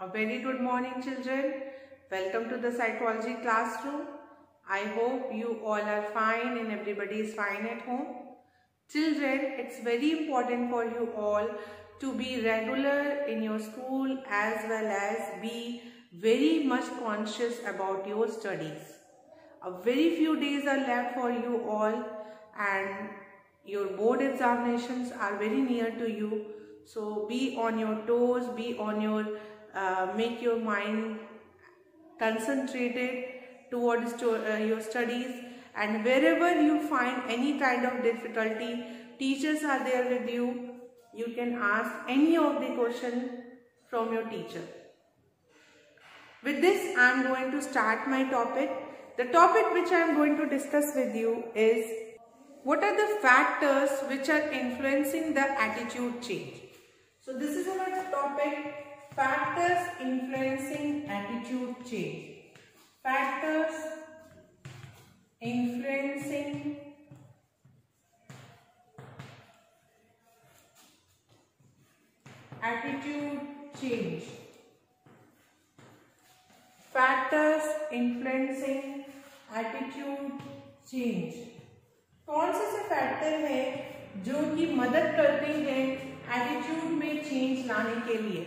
A very good morning, children. Welcome to the psychology classroom. I hope you all are fine and everybody is fine at home. Children, it's very important for you all to be regular in your school as well as be very much conscious about your studies. A very few days are left for you all and your board examinations are very near to you. So be on your toes, be on your make your mind concentrated towards your studies, and wherever you find any kind of difficulty, teachers are there with you. You can ask any of the question from your teacher. With this, I am going to start my topic. The topic which I am going to discuss with you is what are the factors which are influencing the attitude change. So this is our topic, factors influencing attitude change. Factors influencing attitude change. Factors influencing attitude change. कौन से factor हैं जो कि मदद करते हैं attitude में change लाने के लिए?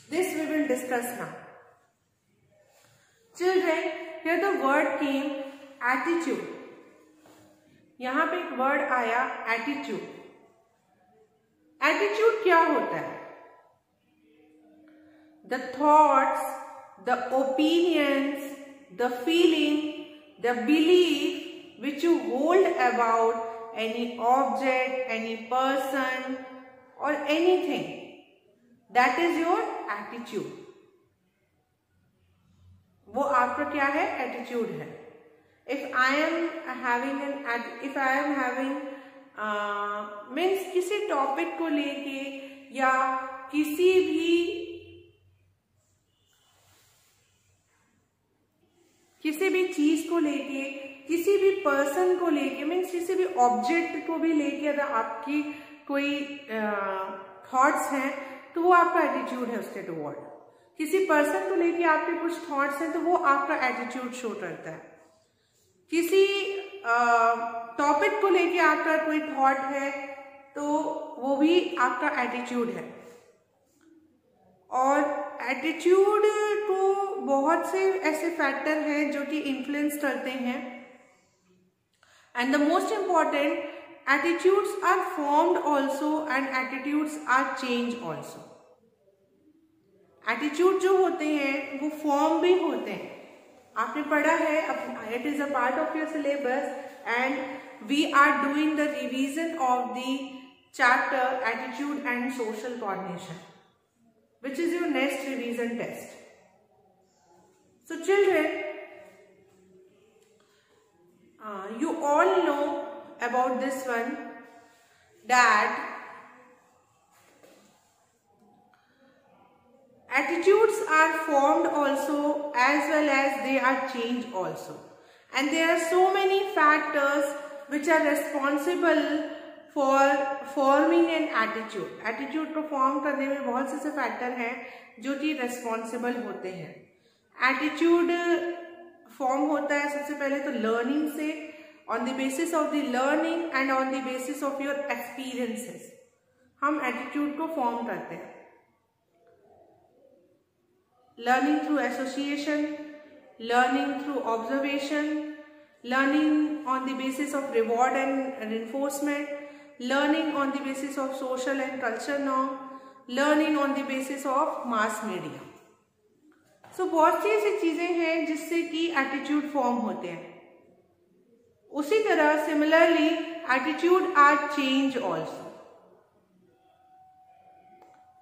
This we will discuss now. Children, here the word came attitude. यहाँ पे एक वर्ड आया attitude. Attitude क्या होता है? The thoughts, the opinions, the feeling, the belief which you hold about any object, any person or anything. That is your attitude. वो आपका क्या है? Attitude है. If I am having means किसी टॉपिक को लेके या किसी भी चीज को लेके, किसी भी पर्सन को लेके, मीन्स किसी भी ऑब्जेक्ट को भी लेके अगर आपकी कोई थॉट्स हैं तो वो आपका एटीट्यूड है उसके टुवर्ड. किसी पर्सन को लेके आपके कुछ थॉट्स हैं तो वो आपका एटीट्यूड शो करता है. किसी टॉपिक को लेके आपका कोई थॉट है तो वो भी आपका एटीट्यूड है. और एटीट्यूड को बहुत से ऐसे फैक्टर हैं जो कि इन्फ्लुएंस करते हैं. And the most important, attitudes are formed also and attitudes are changed also. Attitude जो होते हैं वो फॉर्म भी होते हैं. आपने पढ़ा है, it is a part of your syllabus and we are doing the revision of the chapter attitude and social coordination, which is your next revision test. So children, you all know about this one, that attitudes are formed also as well as they are changed also, and there are so many factors which are responsible for forming an attitude. Attitude को form करने में बहुत से factor हैं जो कि responsible होते हैं. Attitude form होता है सबसे पहले तो learning से, on the basis of the learning and on the basis of your experiences हम attitude को form करते हैं. Learning through association, learning through observation, learning on the basis of reward and reinforcement, learning on the basis of social and cultural norm, learning on the basis of mass media. So बहुत सी ऐसी चीजें हैं जिससे कि attitude form होते हैं. उसी तरह similarly attitude are change also.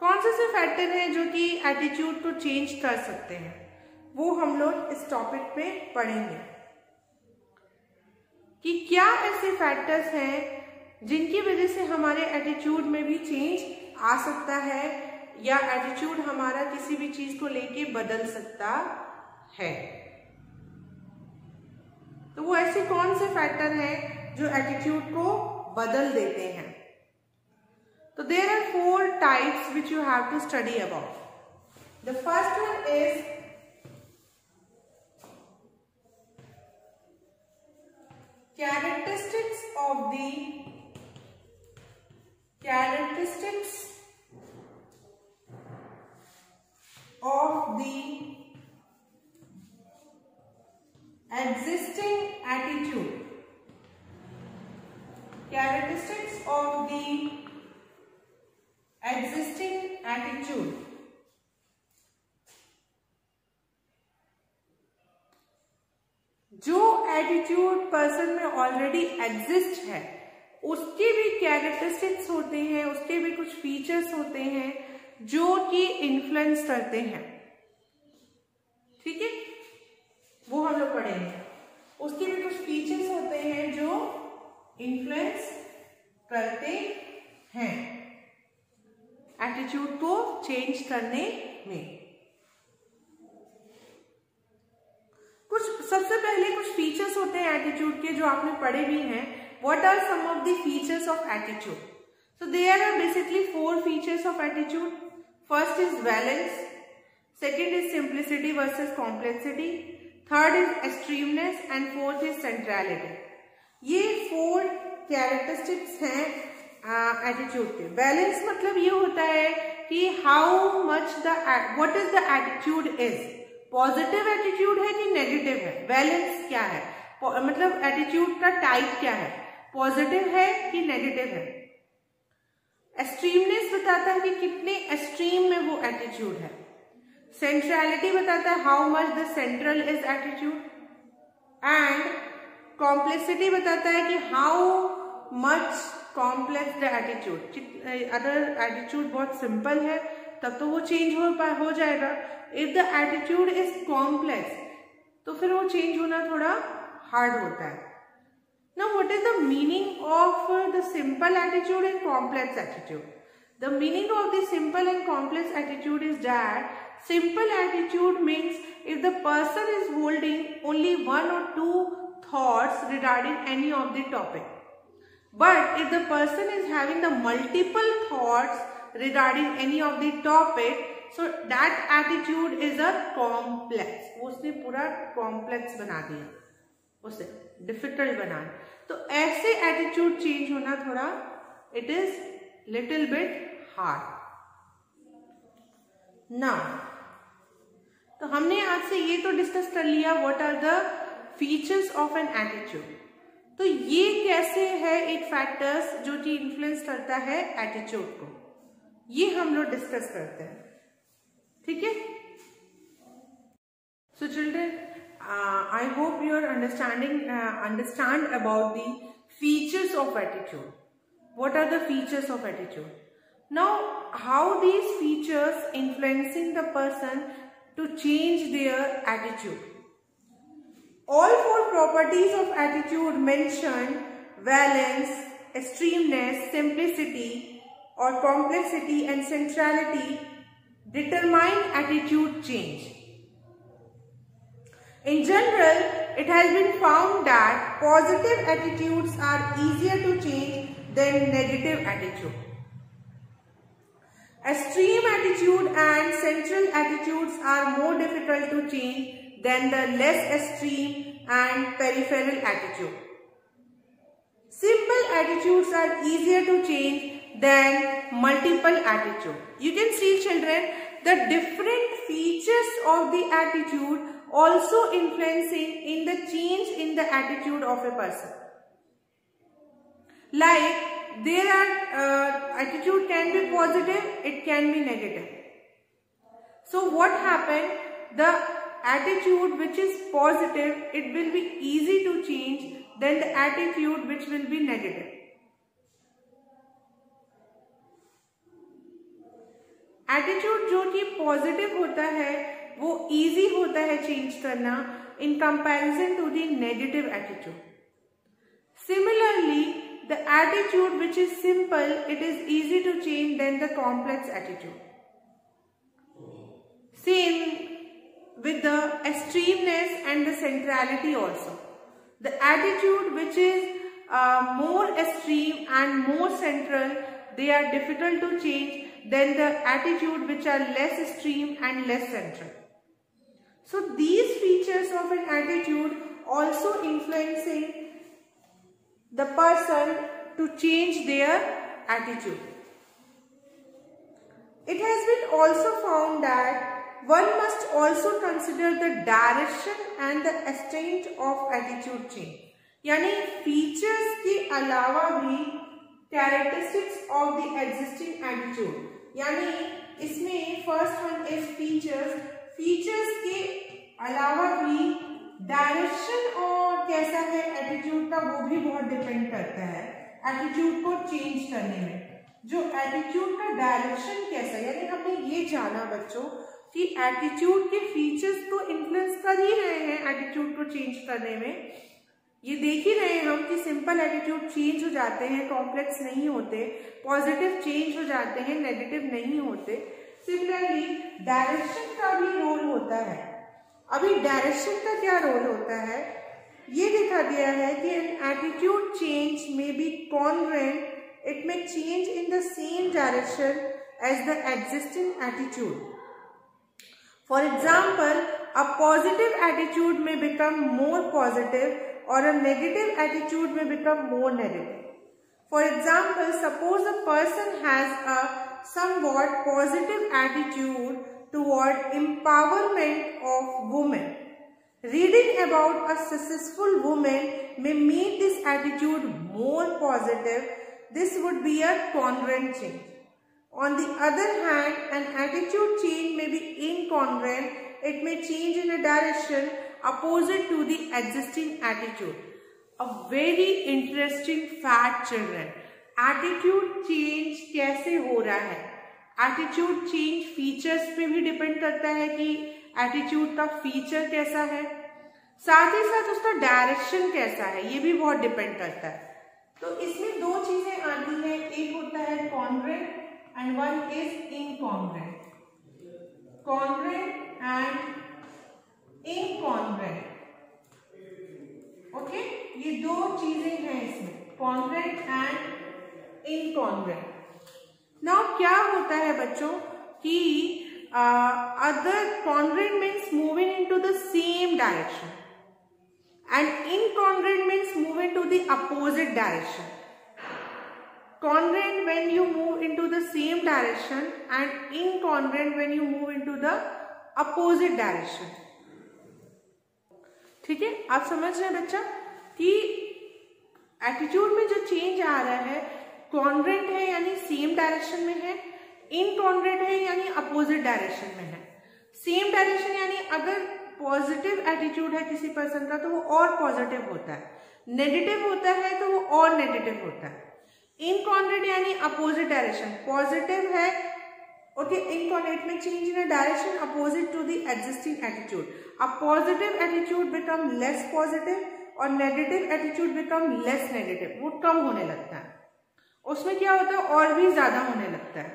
कौन से फैक्टर हैं जो कि एटीट्यूड को चेंज कर सकते हैं वो हम लोग इस टॉपिक में पढ़ेंगे कि क्या ऐसे फैक्टर्स हैं जिनकी वजह से हमारे एटीट्यूड में भी चेंज आ सकता है या एटीट्यूड हमारा किसी भी चीज को लेके बदल सकता है. तो वो ऐसे कौन से फैक्टर हैं जो एटीट्यूड को बदल देते हैं? तो there are 4 types which you have to study about. The first one is characteristics of the existing attitude. Characteristics of the existing attitude. जो एटीट्यूड पर्सन में ऑलरेडी एग्जिस्ट है उसके भी कैरेक्टरिस्टिक्स होते हैं, उसके भी कुछ फीचर्स होते हैं जो कि इन्फ्लुएंस करते हैं। ठीक है, वो हम लोग पढ़ेंगे। उसके भी कुछ फीचर्स होते हैं जो इन्फ्लुएंस करते हैं एटीट्यूड को चेंज करने में। सबसे पहले कुछ फीचर्स होते हैं एटीट्यूड के जो आपने पढ़े भी हैं। What are some of the features of attitude? So there are basically 4 features of attitude. First is balance, second is simplicity versus complexity, third is extremeness and fourth is centrality. ये 4 characteristics हैं attitude के। Balance मतलब ये होता है कि how much what is the attitude is, positive attitude है कि नेगेटिव है। बैलेंस क्या है, मतलब एटीट्यूड का टाइप क्या है, पॉजिटिव है कि नेगेटिव है। एक्सट्रीमनेस बताता है कि कितने एक्सट्रीम में वो एटीट्यूड है। सेंट्रलिटी बताता है how much the central is attitude, and complexity बताता है कि how much complex the attitude. अगर एटीट्यूड बहुत सिंपल है तब तो वो चेंज हो जाएगा। If the attitude is complex तो फिर वो चेंज होना थोड़ा हार्ड होता है। Now what is the meaning of the simple attitude and complex attitude? The meaning of the simple and complex attitude is that simple attitude means if the person is holding only 1 or 2 thoughts regarding any of the topic, but if the person is having the multiple thoughts regarding any of the topic, so that attitude is a complex. उसने पूरा complex बना दिया, उसे difficult बना दिया। तो ऐसे attitude change होना थोड़ा it is little bit hard. Now तो हमने आज से ये तो डिस्कस कर लिया what are the features of an attitude. तो ये कैसे है एक फैक्टर्स जो कि इन्फ्लुएंस करता है एटीट्यूड को, ये हम लोग डिस्कस करते हैं। ठीक है, so children I hope you are understand about the features of attitude. What are the features of attitude? Now how these features influencing the person to change their attitude. All 4 properties of attitude mentioned, valence, extremeness, simplicity or complexity and centrality, determine attitude change. In general, it has been found that positive attitudes are easier to change than negative attitude. Extreme attitude and central attitudes are more difficult to change than the less extreme and peripheral attitude. Simple attitudes are easier to change than multiple attitude. You can see, children, the different features of the attitude also influencing in the change in the attitude of a person. Like there are attitude can be positive, it can be negative. So what happened? The attitude which is positive, it will be easy to change than the attitude which will be negative. Attitude जो कि positive होता है वो easy होता है change करना in comparison to the negative attitude. Similarly, the attitude which is simple, it is easy to change than the complex attitude. Same with the extremeness and the centrality also. The attitude which is more extreme and more central, they are difficult to change than the attitude which are less extreme and less central. So these features of an attitude also influencing the person to change their attitude. It has been also found that one must also consider the direction and the extent of attitude change. यानी features के अलावा भी characteristics of the existing attitude. यानी इसमें first one is features. Features के अलावा भी direction और कैसा है एटीट्यूड का वो भी बहुत डिपेंड करता है एटीट्यूड को चेंज करने में। जो एटीट्यूड का डायरेक्शन कैसा, यानी हमने ये जाना बच्चों कि एटीट्यूड के फीचर्स तो इन्फ्लुएंस कर ही रहे हैं एटीट्यूड को चेंज करने में। ये देख ही रहे हैं हम कि सिंपल एटीट्यूड चेंज हो जाते हैं, कॉम्प्लेक्स नहीं होते, पॉजिटिव चेंज हो जाते हैं, नेगेटिव नहीं होते। सिमिलरली डायरेक्शन का भी रोल होता है। अभी डायरेक्शन का क्या रोल होता है ये देखा गया है कि an attitude change may be congruent, it may change in the same direction as the existing attitude. For example, a positive attitude may become more positive or a negative attitude may become more negative. For example, suppose a person has a somewhat positive attitude toward empowerment of women. Reading about a successful woman may make this attitude more positive. This would be a congruent change. On the other hand, an attitude change may be incongruent. It may change in a direction opposite to the existing attitude. A very interesting fact, children. Attitude change कैसे हो रहा है? Attitude change features पे भी depend करता है कि attitude का फीचर कैसा है, साथ ही साथ उसका डायरेक्शन कैसा है, ये भी बहुत डिपेंड करता है। तो इसमें दो चीजें आती हैं, एक होता है congruent and one is incongruent. Congruent and incongruent. Okay? ये दो चीजें हैं इसमें, congruent and incongruent. Now क्या होता है बच्चों कि other congruent means moving into the same direction and incongruent means moving to the opposite direction. Congruent when you move into the same direction and incongruent when you move into the opposite direction. ठीक है, आप समझ रहे हैं बच्चा कि attitude में जो चेंज आ रहा है कॉन्ग्रुएंट है यानी सेम डायरेक्शन में है, इनकॉन्ग्रुएंट है यानी अपोजिट डायरेक्शन में है। सेम डायरेक्शन यानी अगर पॉजिटिव एटीट्यूड है किसी पर्सन का तो वो और पॉजिटिव होता है, नेगेटिव होता है तो वो और नेगेटिव होता है। इनकॉन्ग्रुएंट यानी अपोजिट डायरेक्शन, पॉजिटिव है ओके, इनकॉन्ग्रुएंट में change in a direction opposite to the existing attitude. A positive attitude become less positive और negative attitude become less negative, वो कम होने लगता है, उसमें क्या होता है और भी ज्यादा होने लगता है।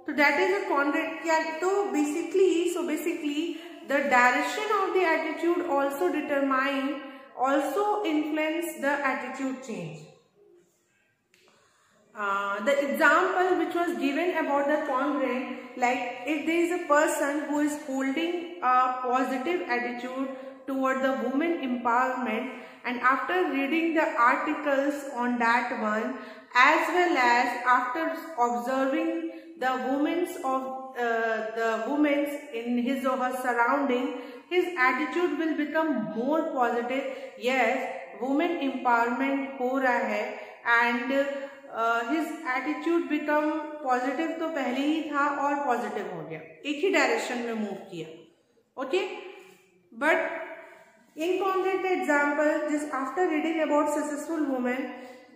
तो दैट इज अ कॉन्ग्रुएंट। क्या तो basically the direction of the attitude also determine, also influence the attitude change. The example which was given about the congruent, like if there is a person who is holding a positive attitude toward the women empowerment, and after reading the articles on that one, as well as after observing the women's in his or her surrounding, his attitude will become more positive. Yes, women empowerment हो रहा है and his attitude become positive, तो पहले ही था और positive हो गया, एक ही डायरेक्शन में मूव किया। Okay, but incongruent example, just after reading about successful women,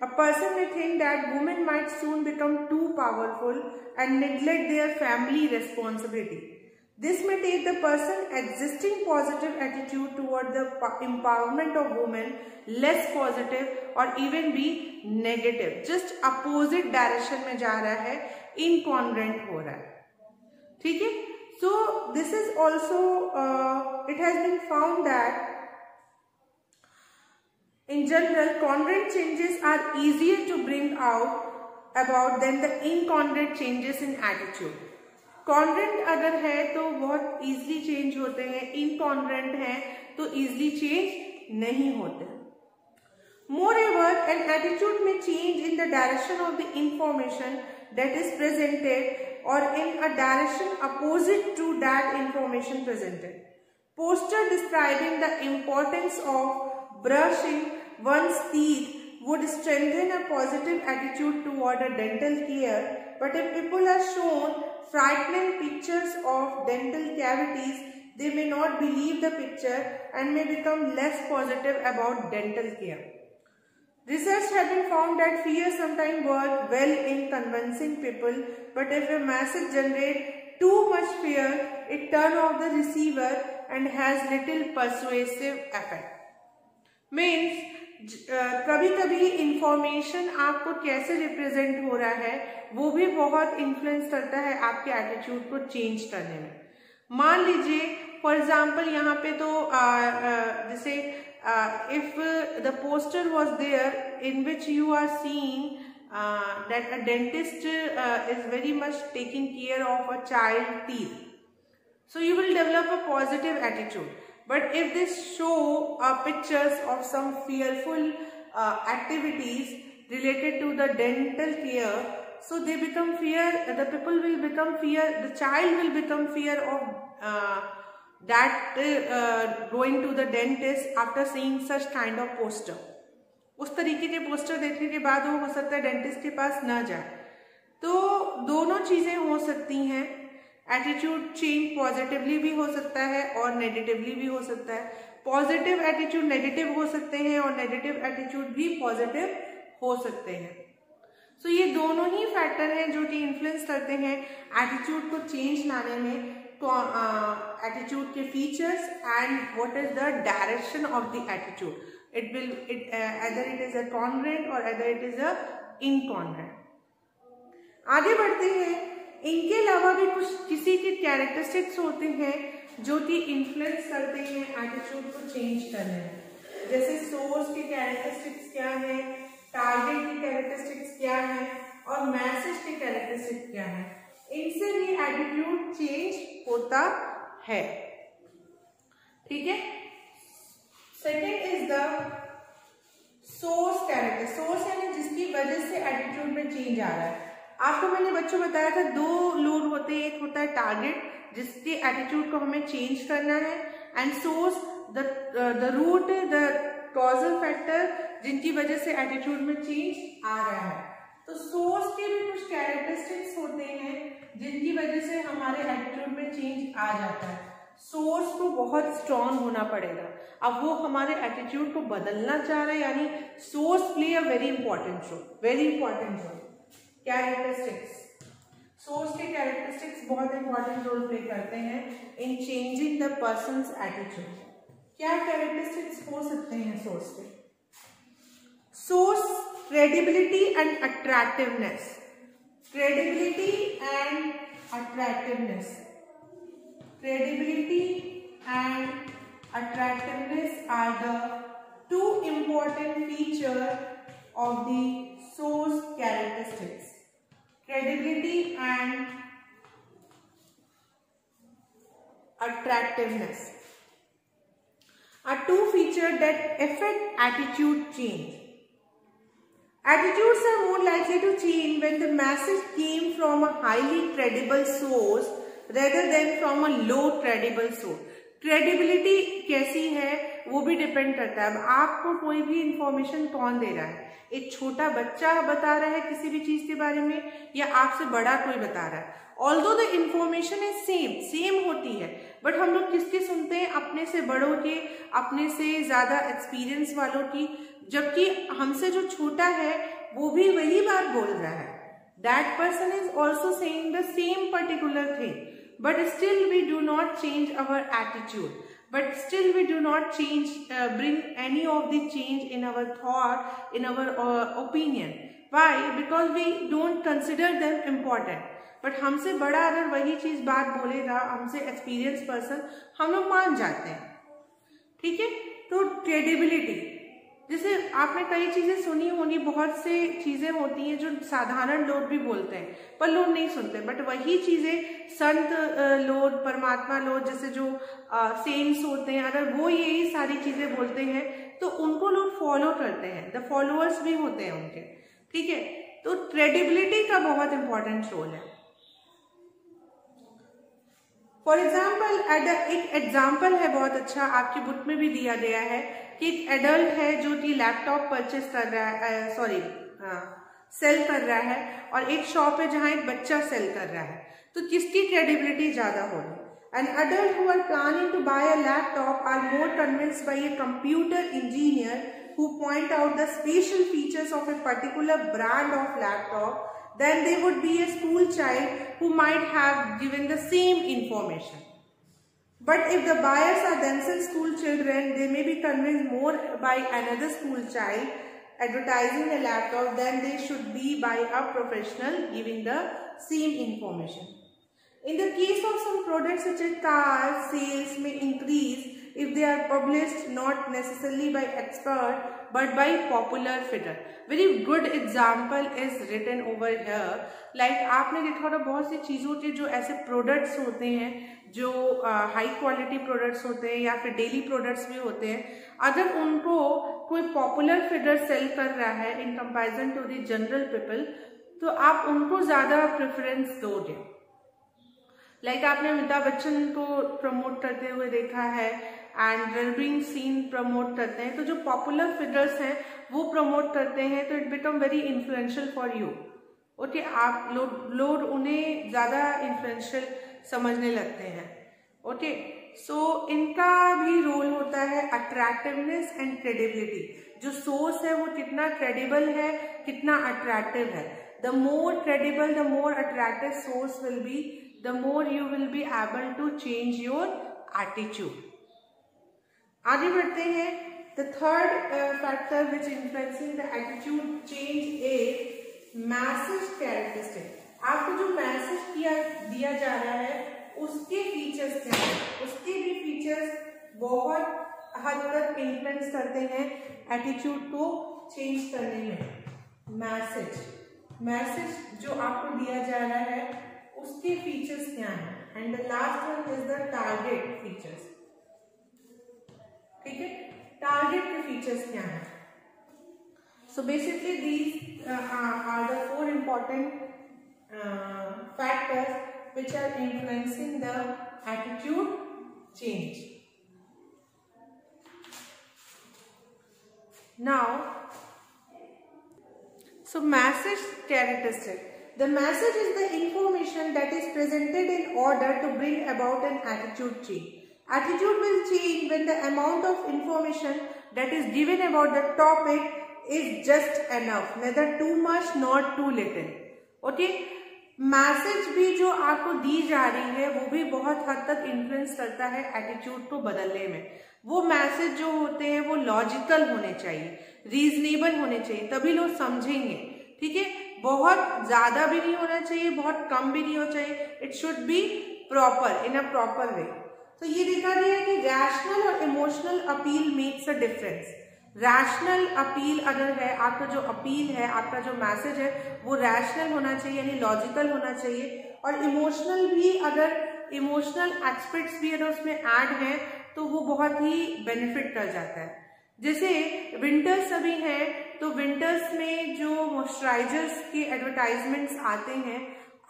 a person may think that women might soon become too powerful and neglect their family responsibility. This may take the person existing positive attitude toward the empowerment of women less positive or even be negative, just opposite direction में जा रहा है, incongruent हो रहा है। ठीक है, so this is also it has been found that in general congruent changes are easier to bring out about then the incongruent changes in attitude. Congruent अगर है तो बहुत इजीली चेंज होते हैं, इनकॉन्ग्रेंट है तो इजीली चेंज नहीं होते. Moreover, an attitude may change in the direction of the information that is presented or in a direction opposite to that information presented. Poster describing the importance of brushing one's teeth would strengthen a positive attitude toward a dental care, but if people are shown frightening pictures of dental cavities, they may not believe the picture and may become less positive about dental care. Research has been found that fear sometimes works well in convincing people, but if a message generates too much fear, it turns off the receiver and has little persuasive effect. Means कभी कभी information आपको कैसे represent हो रहा है वो भी बहुत इन्फ्लुएंस करता है आपके एटीट्यूड को चेंज करने में. मान लीजिए फॉर एग्जांपल यहाँ पे तो जैसे if the poster was there in which you are seeing that a dentist is very much taking care of a child teeth, so you will develop a positive attitude. But if they show pictures of some fearful activities related to the dental care, so they become fear, the people will become fear, the child will become fear of going to the dentist after seeing such kind of poster. उस तरीके के poster देखने के बाद वो हो सकता है डेंटिस्ट के पास ना जाए. तो दोनों चीजें हो सकती हैं. एटीट्यूड चेंज पॉजिटिवली भी हो सकता है और नेगेटिवली भी हो सकता है. पॉजिटिव एटीट्यूड नेगेटिव हो सकते हैं और नेगेटिव एटीट्यूड भी पॉजिटिव हो सकते हैं. सो ये दोनों ही फैक्टर हैं जो कि इन्फ्लुएंस करते हैं एटीट्यूड को चेंज लाने में. एटीट्यूड के features and what is the direction of the attitude. either it is a congruent or either it is a incongruent. आगे बढ़ते हैं. इनके अलावा भी कुछ किसी के कैरेक्टरिस्टिक्स होते हैं जो कि इन्फ्लुएंस करते हैं एटीट्यूड को चेंज करने में. जैसे सोर्स के कैरेक्टरिस्टिक्स क्या है, टारगेट की कैरेक्टरिस्टिक्स क्या है और मैसेज के कैरेक्टरिस्टिक्स क्या है. इनसे भी एटीट्यूड चेंज होता है. ठीक है. Second is the source character. Source यानी जिसकी वजह से एटीट्यूड में चेंज आ रहा है. आपको मैंने बच्चों बताया था दो लोड होते हैं. एक होता है टारगेट जिसके एटीट्यूड को हमें चेंज करना है, and source the root the causal factor जिनकी वजह से एटीट्यूड में चेंज आ रहा है. तो सोर्स के भी कुछ कैरेक्टरिस्टिक्स होते हैं जिनकी वजह से हमारे एटीट्यूड में चेंज आ जाता है. सोर्स को बहुत स्ट्रॉन्ग होना पड़ेगा. अब वो हमारे एटीट्यूड को बदलना चाह रहे हैं, यानी source play a very important role. Very important role. Characteristics. Source के कैरेक्टरिस्टिक्स बहुत इंपॉर्टेंट रोल प्ले करते हैं in changing the person's attitude. क्या कैरेक्टरिस्टिक्स हो सकते हैं सोर्स के? Source credibility and attractiveness. Credibility and attractiveness. Credibility and attractiveness are the two important features of the source characteristics. Credibility and attractiveness are two features that affect attitude change. Attitudes are more likely to change when the message came from a highly credible source rather than from a low credible source. Credibility कैसी है वो भी depend करता है. अब आपको कोई भी इंफॉर्मेशन कौन दे रहा है? एक छोटा बच्चा बता रहा है किसी भी चीज के बारे में या आपसे बड़ा कोई बता रहा है? Although the information is same होती है, बट हम लोग किसके सुनते हैं? अपने से बड़ों के, अपने से ज्यादा एक्सपीरियंस वालों की. जबकि हमसे जो छोटा है वो भी वही बात बोल रहा है. That person is also saying the same particular thing, but still we do not change our attitude, but still we do not change, bring any of the change in our thought, in our opinion. Why? Because we don't consider them important. But हमसे बड़ा अगर वही चीज बात बोलेगा, हमसे experience person, हम लोग मान जाते हैं. ठीक है. तो क्रेडिबिलिटी, जैसे आपने कई चीजें सुनी होंगी, बहुत से चीजें होती हैं जो साधारण लोग भी बोलते हैं पर लोग नहीं सुनते, बट वही चीजें संत लोग, परमात्मा लोग, जैसे जो सेंट्स होते हैं, अगर वो यही सारी चीजें बोलते हैं तो उनको लोग फॉलो करते हैं, द फॉलोअर्स भी होते हैं उनके, ठीक है। तो क्रेडिबिलिटी का बहुत इंपॉर्टेंट रोल है। फॉर एग्जाम्पल, एक एग्जाम्पल है बहुत अच्छा, आपकी बुक में भी दिया गया है कि एक एडल्ट है जो कि लैपटॉप परचेस कर रहा है, सेल कर रहा है, और एक शॉप है जहां एक बच्चा सेल कर रहा है, तो किसकी क्रेडिबिलिटी ज्यादा होगी? An adult who are planning to buy a laptop are more convinced by a computer engineer who point out the special features of a particular brand of laptop than they would be a school child who might have given the same information. But if the buyers are themselves school children, they may be convinced more by another school child advertising a laptop than they should be by a professional giving the same information. In the case of some products such as cars, sales may increase if they are published not necessarily by expert but by popular figure. Very good example is written over here. Like आपने देखा होगा बहुत सी चीज़ों के जो ऐसे products होते हैं जो हाई क्वालिटी प्रोडक्ट्स होते हैं या फिर डेली प्रोडक्ट्स भी होते हैं, अगर उनको कोई पॉपुलर फिगर सेल कर रहा है in comparison to the general people, तो आप उनको ज़्यादा प्रेफरेंस दोगे। लाइक आपने अमिताभ बच्चन को प्रमोट करते हुए देखा है एंड रणवीर सिंह प्रमोट करते हैं, तो जो पॉपुलर फिगर्स हैं वो प्रमोट करते हैं, तो it become very influential for you. Okay, आप लोग उन्हें ज़्यादा इन्फ्लुएंशियल समझने लगते हैं। ओके, सो इनका भी रोल होता है अट्रैक्टिवनेस एंड क्रेडिबिलिटी। जो सोर्स है वो कितना क्रेडिबल है, कितना अट्रैक्टिव है। The more credible, the more attractive source will be, the more you will be able to change your attitude. आगे बढ़ते हैं। The third factor which influencing the attitude change is message characteristic. आपको जो message दिया जा रहा है उसके फीचर्स क्या हैं? उसके भी फीचर्स बहुत हद तक इन्फ्लुएंस करते हैं एटीट्यूड को चेंज करने में। मैसेज जो आपको दिया जा रहा है उसके फीचर्स क्या हैं? And the last one is the target features. ठीक है, टारगेट के फीचर्स क्या हैं? So basically these are the 4 important factors which are influencing the attitude change. Now, so message characteristic. The message is the information that is presented in order to bring about an attitude change. Attitude will change when the amount of information that is given about the topic is just enough, neither too much nor too little. Okay? Message भी जो आपको दी जा रही है वो भी बहुत हद तक इन्फ्लुएंस करता है एटीट्यूड को बदलने में। वो मैसेज जो होते हैं वो लॉजिकल होने चाहिए, रीजनेबल होने चाहिए, तभी लोग समझेंगे। ठीक है, बहुत ज्यादा भी नहीं होना चाहिए, बहुत कम भी नहीं होना चाहिए। It should be proper, in a proper way. तो ये देखा गया है कि रैशनल और emotional appeal makes a difference. Rational appeal अगर है, आपका जो अपील है, आपका जो मैसेज है वो रैशनल होना चाहिए, यानी लॉजिकल होना चाहिए। और इमोशनल भी, अगर इमोशनल एस्पेक्ट्स भी अगर उसमें ऐड है तो वो बहुत ही बेनिफिट कर जाता है। जैसे विंटर्स अभी हैं तो विंटर्स में जो मॉइस्चराइजर्स के एडवर्टाइजमेंट्स आते हैं,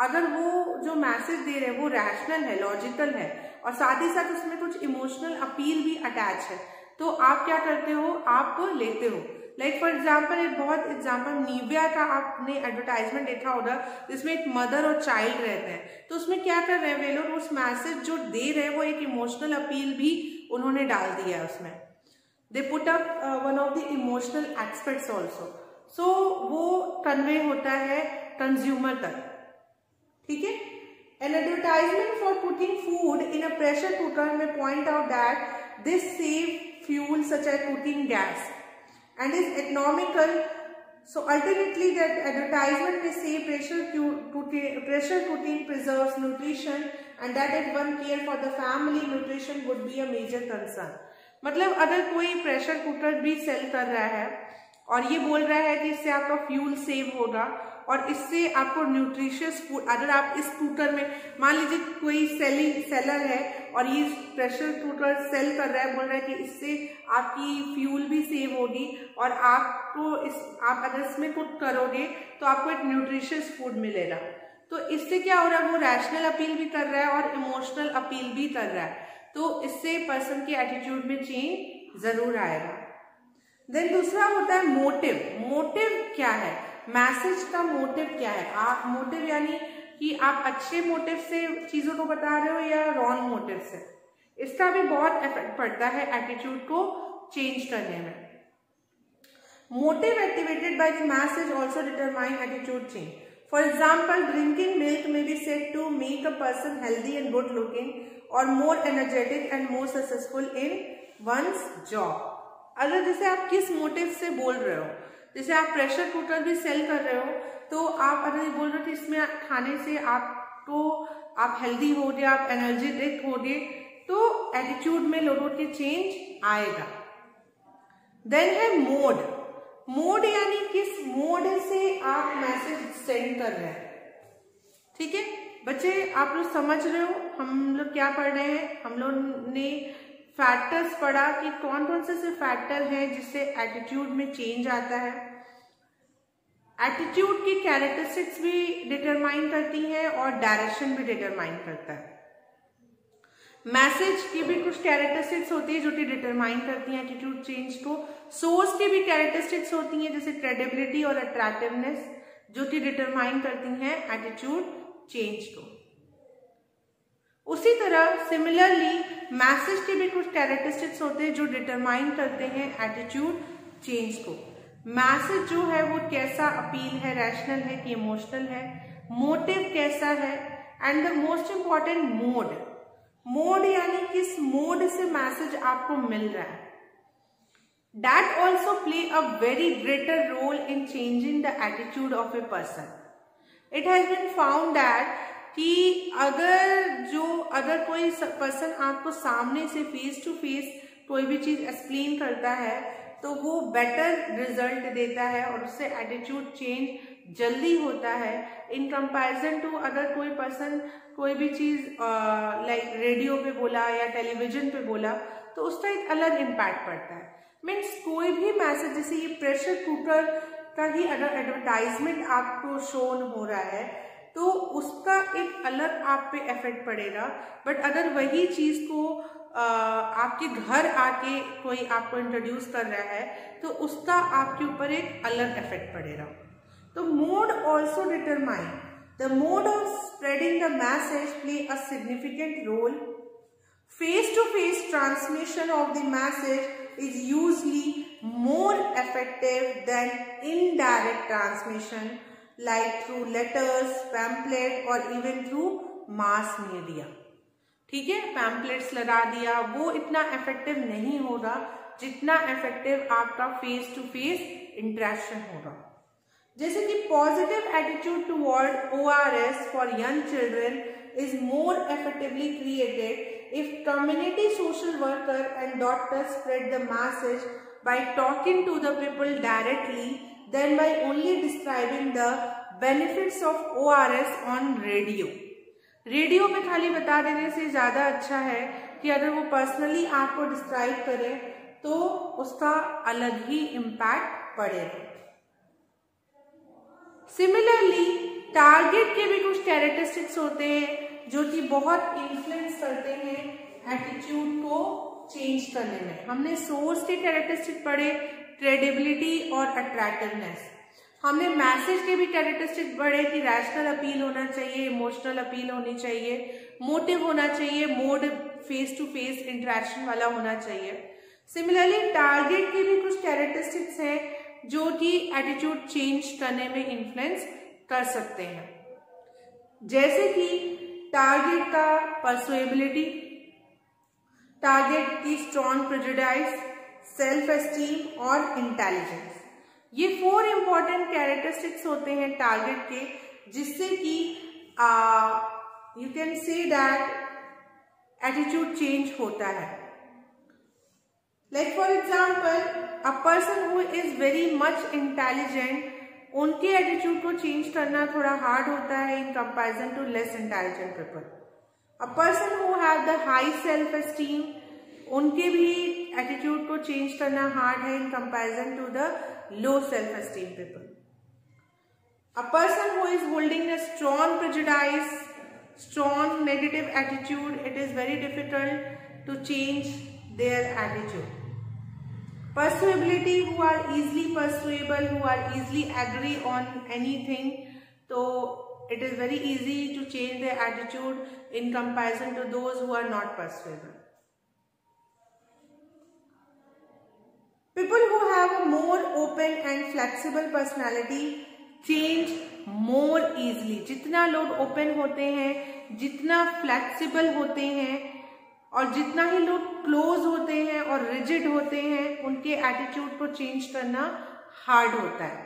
अगर वो जो मैसेज दे रहे हैं वो रैशनल है, लॉजिकल है और साथ ही साथ उसमें कुछ इमोशनल अपील भी अटैच है, तो आप क्या करते हो, आप लेते हो। लाइक फॉर एग्जाम्पल, एक बहुत एग्जाम्पल निविया का आपने एडवर्टाइजमेंट देखा होगा जिसमें एक मदर और चाइल्ड रहते हैं, तो उसमें क्या कर रहे हैं वे लोग, उस मैसेज जो दे रहे हैं वो एक इमोशनल अपील भी उन्होंने डाल दिया है उसमें। They put up one of the emotional aspects also, so वो कन्वे होता है कंज्यूमर तक। ठीक है, an advertisement for putting food in a pressure cooker may point out that this save fuel such as cooking gas and is economical. So ultimately that advertisement may say pressure cooking preserves nutrition and that if one care for the family, nutrition would be a major concern. मतलब अगर कोई pressure cooker भी cell कर रहा है और ये बोल रहा है कि इससे आपका फ्यूल सेव होगा और इससे आपको न्यूट्रिशियस फूड, अगर आप इस कुकर में मान लीजिए कोई सेलर है और ये प्रेशर कुकर सेल कर रहा है, बोल रहा है कि इससे आपकी फ्यूल भी सेव होगी और आपको आप अगर इसमें कुक करोगे तो आपको एक न्यूट्रिशियस फूड मिलेगा, तो इससे क्या हो रहा है, वो रैशनल अपील भी कर रहा है और इमोशनल अपील भी कर रहा है, तो इससे पर्सन के एटीट्यूड में चेंज जरूर आएगा। देन दूसरा होता है मोटिव। मोटिव क्या है, मैसेज का मोटिव क्या है। आप मोटिव यानी कि आप अच्छे मोटिव से चीजों को बता रहे हो या रॉन्ग मोटिव से, इसका भी बहुत इफेक्ट पड़ता है एटीट्यूड को चेंज करने में। Motive activated by the message also determine attitude change. For example, drinking milk may be said to make a person healthy and good looking or more energetic and more successful in one's job. अगर जैसे आप किस motive से बोल रहे हो, जैसे आप प्रेशर कुकर भी सेल कर रहे हो, तो आप अगर बोल रहे हो कि इसमें खाने से आप हेल्दी होगे, आप एनर्जेटिक होगे, तो एटीट्यूड में लोगों के चेंज आएगा। देन है मोड। मोड यानी किस मोड से आप मैसेज सेंड कर रहे हैं। ठीक है बच्चे, आप लोग समझ रहे हो हम लोग क्या पढ़ रहे हैं। हम लोग ने फैक्टर्स पढ़ा कि कौन कौन से फैक्टर हैं जिससे एटीट्यूड में चेंज आता है। एटीट्यूड की कैरेक्टरिस्टिक्स भी डिटरमाइन करती हैं और डायरेक्शन भी डिटरमाइन करता है। मैसेज की भी कुछ कैरेक्टरिस्टिक्स होती है जो कि डिटरमाइन करती हैं एटीट्यूड चेंज को। सोर्स की भी कैरेक्टरिस्टिक्स होती हैं जैसे क्रेडिबिलिटी और अट्रैक्टिवनेस, जो कि डिटरमाइन करती हैं एटीट्यूड चेंज को। उसी तरह सिमिलरली मैसेज के भी कुछ कैरेक्टरिस्टिक्स होते हैं जो डिटरमाइन करते हैं एटीट्यूड चेंज को। मैसेज जो है वो कैसा अपील है, रैशनल है कि इमोशनल है, मोटिव कैसा है, and the most important mode. Mode यानी किस मोड से मैसेज आपको मिल रहा है। That also play a very greater role in changing the attitude of a person. It has been found that कि अगर कोई पर्सन आपको सामने से फेस टू फेस कोई भी चीज एक्सप्लेन करता है तो वो बेटर रिजल्ट देता है और उससे एटीट्यूड चेंज जल्दी होता है इन कंपैरिजन टू अगर कोई पर्सन कोई भी चीज लाइक रेडियो पे बोला या टेलीविजन पे बोला तो उसका एक अलग इम्पैक्ट पड़ता है। मीन्स कोई भी मैसेज, जैसे ये प्रेशर कुकर का ही अगर एडवर्टाइजमेंट आपको शोन हो रहा है तो उसका एक अलग आप पे इफेक्ट पड़ेगा, बट अगर वही चीज को आपके घर आके कोई आपको इंट्रोड्यूस कर रहा है तो उसका आपके ऊपर एक अलग इफेक्ट पड़ेगा। तो mode also determine the mode of spreading the message play a significant role. Face to face transmission of the message is usually more effective than indirect transmission like through letters, pamphlet or even through mass media. ठीक है, pamphlets लगा दिया, वो इतना effective नहीं होगा जितना effective आपका फेस टू फेस इंटरेक्शन होगा। जैसे कि positive attitude toward ORS for young children is more effectively created if community social worker and doctors spread the message by talking to the people directly than by only describing the benefits of ORS on radio. Radio पे खाली बता देने से ज्यादा अच्छा है कि अगर वो पर्सनली आपको डिस्क्राइब करे तो उसका अलग ही इम्पैक्ट पड़ेगा। सिमिलरली टारगेट के भी कुछ कैरेक्टरिस्टिक्स होते हैं जो कि बहुत इन्फ्लुएंस करते हैं एटीट्यूड को चेंज करने में। हमने सोर्स के कैरेक्टरिस्टिक पढ़े, क्रेडिबिलिटी और अट्रैक्टिवनेस। हमने मैसेज के भी कैरेक्टरिस्टिक पढ़े कि रैशनल अपील होना चाहिए, इमोशनल अपील होनी चाहिए, मोटिव होना चाहिए, mode face to face interaction वाला होना चाहिए। सिमिलरली टारगेट की भी कुछ कैरेक्टरिस्टिक्स हैं जो कि एटीट्यूड चेंज करने में इन्फ्लुएंस कर सकते हैं, जैसे कि टारगेट का परसुएबिलिटी, टारगेट की स्ट्रॉन्ग प्रेजुडिस, सेल्फ एस्टीम और इंटेलिजेंस। ये 4 इंपॉर्टेंट कैरेक्टरिस्टिक्स होते हैं टारगेट के, जिससे कि you can say that attitude change होता है। Like for example, a person who is very much intelligent, उनके एटीट्यूड को चेंज करना थोड़ा हार्ड होता है in comparison to less intelligent people. A person who have the high self esteem, उनके भी एटीट्यूड को चेंज करना हार्ड है in comparison to the low self esteem people. A person who is holding a strong prejudice, strong negative attitude, it is very difficult to change their attitude. Persuability, who are easily persuable, who are easily agree on anything, so it is very easy to change their attitude in comparison to those who are not persuable. People who have a more open and flexible personality change more easily. जितना लोग open होते हैं, जितना flexible होते हैं और जितना ही लोग क्लोज होते हैं और रिजिड होते हैं, उनके एटीट्यूड को चेंज करना हार्ड होता है.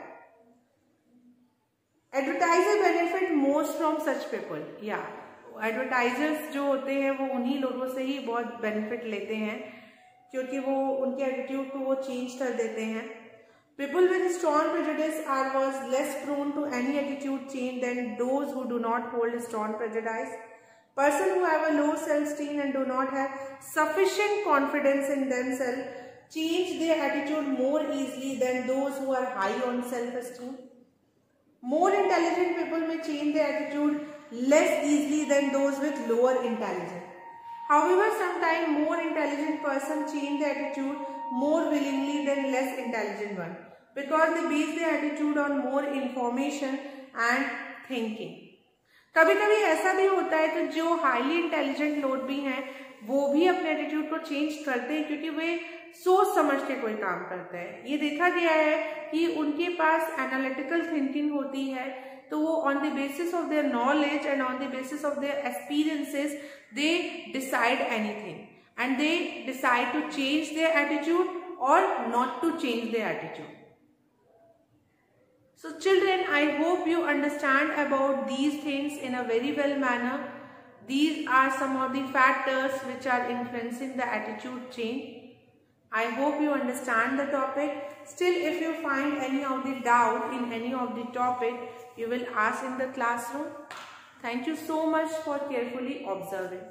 Advertiser benefit most from such people. या एडवर्टाइजर्स जो होते हैं वो उन्हीं लोगों से ही बहुत बेनिफिट लेते हैं, क्योंकि वो उनके एटीट्यूड को वो चेंज कर देते हैं. People with strong prejudice was less prone to any attitude change than those who do not hold strong prejudice. Person who have a low self-esteem and do not have sufficient confidence in themselves change their attitude more easily than those who are high on self-esteem. More intelligent people may change their attitude less easily than those with lower intelligence. However, sometimes more intelligent person change their attitude more willingly than less intelligent one, because they base their attitude on more information and thinking. कभी कभी ऐसा भी होता है कि जो highly intelligent लोग भी हैं वो भी अपने एटीट्यूड को चेंज करते हैं, क्योंकि वे सोच समझ के कोई काम करते हैं. ये देखा गया है कि उनके पास एनालिटिकल थिंकिंग होती है, तो वो on the basis of their knowledge and on the basis of their experiences they decide anything and they decide to change their attitude or not to change their attitude. So children, I hope you understand about these things in a very well manner. These are some of the factors which are influencing the attitude change. I hope you understand the topic. Still, if you find any of the doubt in any of the topic, you will ask in the classroom. Thank you so much for carefully observing.